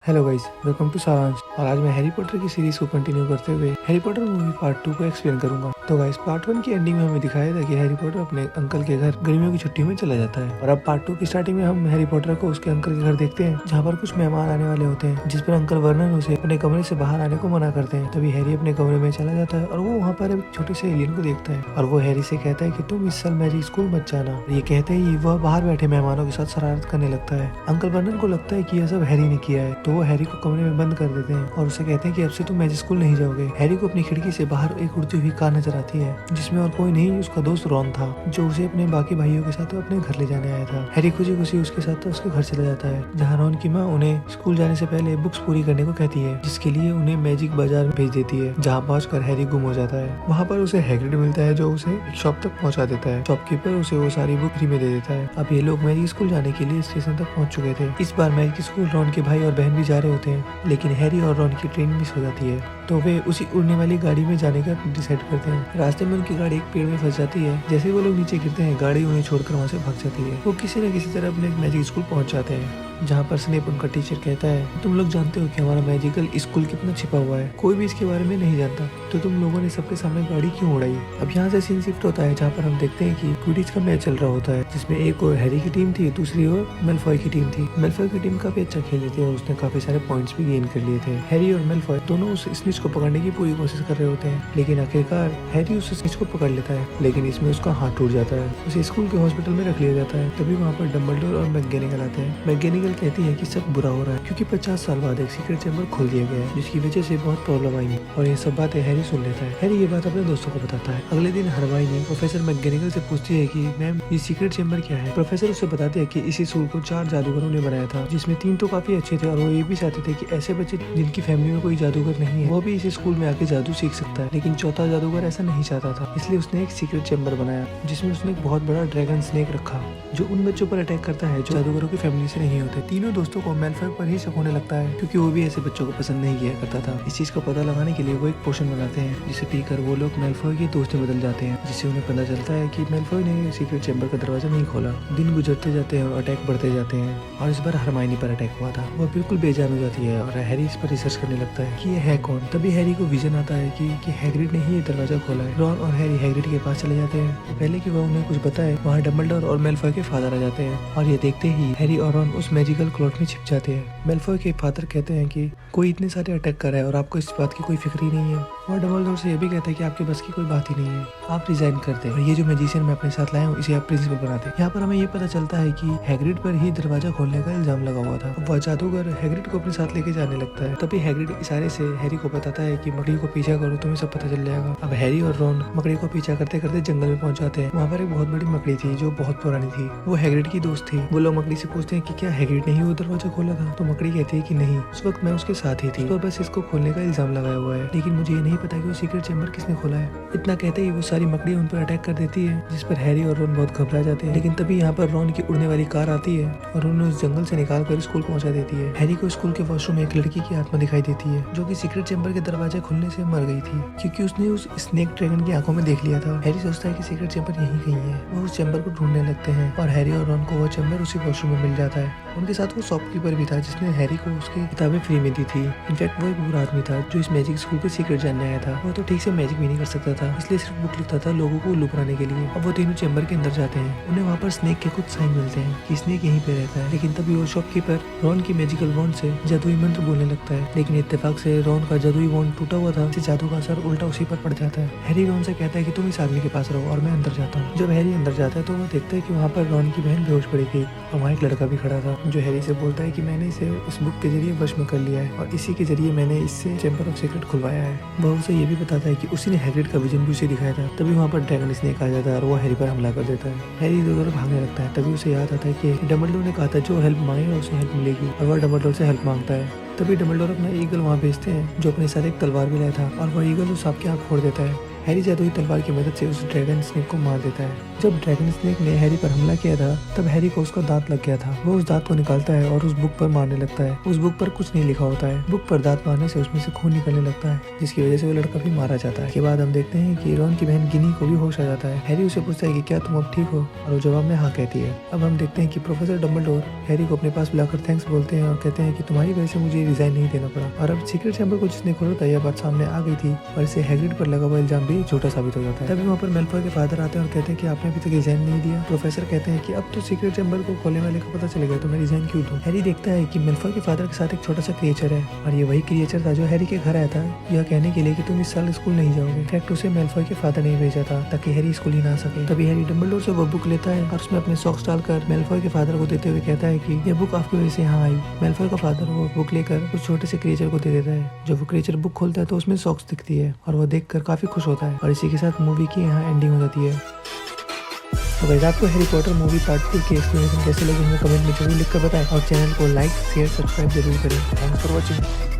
Hello guys, welcome to सारांश। और आज मैं हैरी पॉटर की सीरीज को कंटिन्यू करते हुए हैरी पॉटर मूवी पार्ट 2 को एक्सप्लेन करूंगा। तो गाइस, पार्ट 1 की एंडिंग में हमें दिखाया था कि हैरी पॉटर अपने अंकल के घर गर्मियों की छुट्टी में चला जाता है। और अब पार्ट 2 की स्टार्टिंग में हम हैरी पॉटर को उसके अंकल के घर देखते हैं, जहाँ पर कुछ मेहमान आने वाले होते हैं, जिस पर अंकल वर्नन उसे अपने कमरे से बाहर आने को मना करते हैं। तभी हैरी अपने कमरे में चला जाता है और वो वहाँ पर एक छोटे से एलियन को देखता है और वो हैरी से कहता है कि तुम इस साल मैजिक स्कूल मत जाना। ये कहते ही वह बाहर बैठे मेहमानों के साथ शरारत करने लगता है। अंकल वर्नन को लगता है कि यह सब हैरी ने किया है, तो वो हैरी को कमरे में बंद कर देते हैं और उसे कहते हैं कि अब से तुम मैजिक स्कूल नहीं जाओगे। हैरी को अपनी खिड़की से बाहर एक उड़ती हुई कार नजर आती है, जिसमें और कोई नहीं उसका दोस्त रॉन था, जो उसे अपने बाकी भाइयों के साथ अपने घर ले जाने आया था। हैरी खुशी खुशी उसके साथ उसके घर चला जाता है, जहाँ रॉन की माँ उन्हें स्कूल जाने से पहले बुक्स पूरी करने को कहती है, जिसके लिए उन्हें मैजिक बाजार भेज देती है, जहाँ पहुंचकर हैरी गुम हो जाता है। वहाँ पर उसे हैग्रिड मिलता है, जो उसे एक शॉप तक पहुँचा देता है। शॉपकीपर उसे वो सारी बुक फ्री में दे देता है। अब ये लोग मैजिक स्कूल जाने के लिए स्टेशन तक पहुँच चुके थे। इस बार मैजिक स्कूल रॉन के भाई और बहन भी जा रहे होते हैं, लेकिन हैरी और रॉन की ट्रेन मिस हो जाती है, तो वे उसी उड़ने वाली गाड़ी में जाने का डिसाइड करते हैं। रास्ते में उनकी गाड़ी एक पेड़ में फंस जाती है। जैसे ही वो लोग नीचे गिरते हैं, गाड़ी उन्हें छोड़कर वहाँ से भाग जाती है। वो किसी न किसी तरह अपने मैजिक स्कूल पहुँच जाते हैं, जहाँ पर स्नेप उनका टीचर कहता है, तुम लोग जानते हो कि हमारा मैजिकल स्कूल कितना छिपा हुआ है, कोई भी इसके बारे में नहीं जानता, तो तुम लोगों ने सबके सामने गाड़ी क्यों उड़ाई। अब यहाँ से सीन शिफ्ट होता है, जहाँ पर हम देखते हैं कि क्विडिच का मैच चल रहा होता है, जिसमें एक और हैरी की टीम थी, दूसरी ओर मेलफॉय की टीम थी। मेलफॉय की टीम काफी अच्छा खेल रही थी और उसने काफी सारे पॉइंट्स भी गेन कर लिए थे। हैरी और मेलफॉय दोनों उस स्निच को पकड़ने की पूरी कोशिश कर रहे होते हैं, लेकिन आखिरकार हैरी उस स्निच को पकड़ लेता है, लेकिन इसमें उसका हाथ टूट जाता है। उसे स्कूल के हॉस्पिटल में रख लिया जाता है। तभी वहाँ पर डम्बलडोर और मैगनिगल आते हैं। मैगनिगल कहती है कि सब बुरा हो रहा है, क्योंकि 50 साल बाद एक सीक्रेट चैम्बर खोल दिया गया है, जिसकी वजह से बहुत प्रॉब्लम आई है। और ये सब बातें हैरी सुन लेता है। हैरी ये बात अपने दोस्तों को बताता है। अगले दिन हरमाइनी प्रोफेसर मैगनिगल से पूछती है कि मैम, ये सीक्रेट चैम्बर क्या है। प्रोफेसर उसे बताते हैं कि इसी स्कूल को 4 जादूगरों ने बनाया था, जिसमें 3 तो काफी अच्छे थे और वो ये भी चाहते थे कि ऐसे बच्चे जिनकी फैमिली में कोई जादूगर नहीं है, वो भी इस स्कूल में आके जादू सीख सकता है। लेकिन चौथा जादूगर ऐसा नहीं चाहता था, इसलिए उसने एक सीक्रेट चैम्बर बनाया, जिसमें उसने एक बहुत बड़ा ड्रैगन स्नेक रखा, जो उन बच्चों पर अटैक करता है जो जादूगरों की फैमिली से नहीं होते। तीनों दोस्तों को मेलफॉय पर ही शक होने लगता है, क्योंकि वो भी ऐसे बच्चों को पसंद नहीं किया करता था। इस चीज का पता लगाने के लिए वो एक पोशन बनाते हैं, जिसे पीकर वो लोग मेलफॉय के दोस्त में बदल जाते हैं, जिससे उन्हें पता चलता है कि मेलफॉय ने सीक्रेट चैम्बर का दरवाजा नहीं खोला। दिन गुजरते जाते हैं और अटैक बढ़ते जाते हैं, और इस बार हरमाइनी पर अटैक हुआ था। वो बिल्कुल बेजान हो जाती है और हैरी इस पर रिसर्च करने लगता है कि ये है कौन। तभी हैरी को विजन आता है कि हैग्रिड ने ही ये दरवाजा खोला है। रॉन और हैरी हैग्रिड के पास चले जाते हैं, तो पहले कि वह उन्हें कुछ बताए, वहाँ डम्बलडोर और मेलफॉय के फादर आ जाते हैं, और ये देखते ही हैरी और रॉन उस मैजिकल क्लॉथ में छिप जाते हैं। मेलफॉय के फादर कहते हैं कि कोई इतने सारे अटैक कर रहा है और आपको इस बात की कोई फिक्र ही नहीं है। और डम्बलडोर से ये भी कहता है कि आपके बस की कोई बात ही नहीं है, आप रिजाइन कर दें, और ये जो मैजिशियन मैं अपने साथ लाया हूँ, इसे आप प्रिंसिपल बना दें। यहाँ पर हमें ये पता चलता है कि हैग्रिड पर ही दरवाजा खोलने का इल्जाम लगा हुआ था। वह जादूगर हैग्रिड को अपने साथ लेके जाने लगता है। तभी हैग्रिड इशारे से हैरी को बताता है कि मकड़ी को पीछा करो, तुम्हें सब पता चल जाएगा। अब हैरी और रॉन मकड़ी को पीछा करते करते जंगल में पहुंच जाते हैं। वहाँ पर एक बहुत बड़ी मकड़ी थी, जो बहुत पुरानी थी। वो हैग्रिड की दोस्त थी। वो लोग मकड़ी से पूछते हैं कि क्या हैग्रिड ने ही वो दरवाजा खोला था, तो मकड़ी कहती है कि नहीं, उस वक्त मैं उसके साथ ही थी, तो बस इसको खोलने का इल्जाम लगाया हुआ है, लेकिन मुझे ये नहीं पता कि वो सीक्रेट चैम्बर किसने खोला है। इतना कहते ही वो सारी मकड़ी उन पर अटैक कर देती है, जिस पर हैरी और रॉन बहुत घबरा जाते हैं। लेकिन तभी यहाँ पर रॉन की उड़ने वाली कार आती है और उन्हें उस जंगल से निकाल कर स्कूल पहुंचा देती है। हैरी को स्कूल के वॉशरूम में एक लड़की की आत्मा दिखाई देती है, जो कि सीक्रेट चैम्बर के दरवाजे खुलने से मर गई थी, क्योंकि उसने उस स्नेक ड्रैगन की आंखों में देख लिया था। हैरी सोचता है कि सीक्रेट चैम्बर यहीं कहीं है। वो उस चैम्बर को ढूंढने लगते हैं और हैरी और रॉन को वो चैम्बर उसी वॉशरूम में मिल जाता है। उनके साथ वो शॉपकीपर भी था, जिसने हैरी को उसकी किताबें फ्री में दी थी। इनफैक्ट वो एक बुरा आदमी था, जो इस मैजिक स्कूल के सीक्रेट जानने आया था। वो तो ठीक से मैजिक भी नहीं कर सकता था, इसलिए सिर्फ बुक लिखता था लोगों को उल्लू बनाने के लिए। अब वो तीनों चैम्बर के अंदर जाते हैं। उन्हें वहाँ पर स्नेक के कुछ साइन मिलते हैं कि स्नेक यहीं पे रहता है। लेकिन तभी वो शॉपकीपर रॉन की मैजिकल वॉन्ड से जादुई मंत्र बोलने लगता है, लेकिन इत्तेफाक से रॉन का जादुई वॉन्ड टूटा हुआ था, इससे जादू का असर उल्टा उसी पर पड़ जाता है। हैरी रॉन से कहता है कि तुम इस आदमी के पास रहो और मैं अंदर जाता हूँ। जब हैरी अंदर जाता है, तो वो देखता है कि वहाँ पर रॉन की बहन बेहोश पड़ी थी, और वहाँ एक लड़का भी खड़ा था, जो हैरी से बोलता है कि मैंने इसे इस बुक के जरिए वश में कर लिया है, और इसी के जरिए मैंने इससे चैम्बर ऑफ सीक्रेट खुलवाया है। वह उसे ये भी बताता है कि उसी ने हैग्रिड का विजन भी उसे दिखाया था। तभी वहाँ पर ड्रैगन स्नेक आ जाता है और वो हैरी पर हमला कर देता है। हैरी इधर उधर भागने लगता है। तभी उसे याद आता है कि डम्बलडोर ने कहा था जो हेल्प मांगेगा उसे हेल्प मिलेगी, और वह डम्बलडोर से हेल्प मांगता है। तभी डम्बलडोर अपना ईगल वहाँ भेजते हैं, जो अपने साथ एक तलवार भी लाया था, और वह ईगल उस सांप की आँख फोड़ देता है। हैरी जादुई तलवार की मदद से उस ड्रैगन स्नेक को मार देता है। जब ड्रैगन स्नेक ने हैरी पर हमला किया था तब हैरी को उसका दांत लग गया था। वो उस दांत को निकालता है और उस बुक पर मारने लगता है। उस बुक पर कुछ नहीं लिखा होता है। बुक पर दांत मारने से उसमें से खून निकलने लगता है, जिसकी वजह से वो लड़का भी मारा जाता है। इसके बाद हम देखते हैं कि रॉन की बहन गिनी को भी होश आ जाता है। हैरी उसे पूछता है कि क्या तुम अब ठीक हो, और वो जवाब में हाँ कहती है। अब हम देखते हैं कि प्रोफेसर डम्बलडोर हैरी को अपने पास बुलाकर थैंक्स बोलते हैं और कहते हैं कि तुम्हारी वजह से मुझे रिजाइन नहीं देना पड़ा। और अब सीक्रेट चैम्बर को जिसने खोला था यह बात सामने आ गई थी और इसे हैग्रिड पर लगा हुआ इल्जाम भी झूठा साबित हो जाता है। तभी वहाँ पर मेलफॉय के फादर आते हैं और कहते हैं कि आपने अभी तक रिजाइन नहीं दिया। प्रोफेसर कहते हैं कि अब तो सीक्रेट चैम्बर को खोलने वाले का पता चल गया तो मैं रिजाइन क्यों दूं। हैरी देखता है कि मेलफॉय के फादर के साथ एक छोटा सा क्रिएचर है और ये वही क्रिएचर था जो हैरी के घर आया था यह कहने के लिए कि तुम इस साल स्कूल नहीं जाओगे। इनफैक्ट उसे मेलफॉय के फादर ने भेजा था ताकि हैरी स्कूल ही ना सके। तभी हैरी डम्बलडोर से वो बुक लेता है और उसमें अपने सॉक्स डालकर मेलफॉय के फादर को देते हुए कहता है कि यह बुक आपकी वजह से यहाँ आई। मेलफॉय का फादर वो बुक लेकर उस छोटे से क्रिएचर को दे देता है। जब वो क्रिएचर बुक खोलता है तो उसमें सॉक्स दिखती है और वो देखकर काफी खुश होता है और इसी के साथ मूवी की यहाँ एंडिंग हो जाती है। तो गाइस आपको हैरी पॉटर मूवी पार्ट 2 की एक्सप्लेनेशन कैसे लगी हमें कमेंट में जरूर लिखकर बताएं और चैनल को लाइक शेयर सब्सक्राइब जरूर करें। Thanks for watching.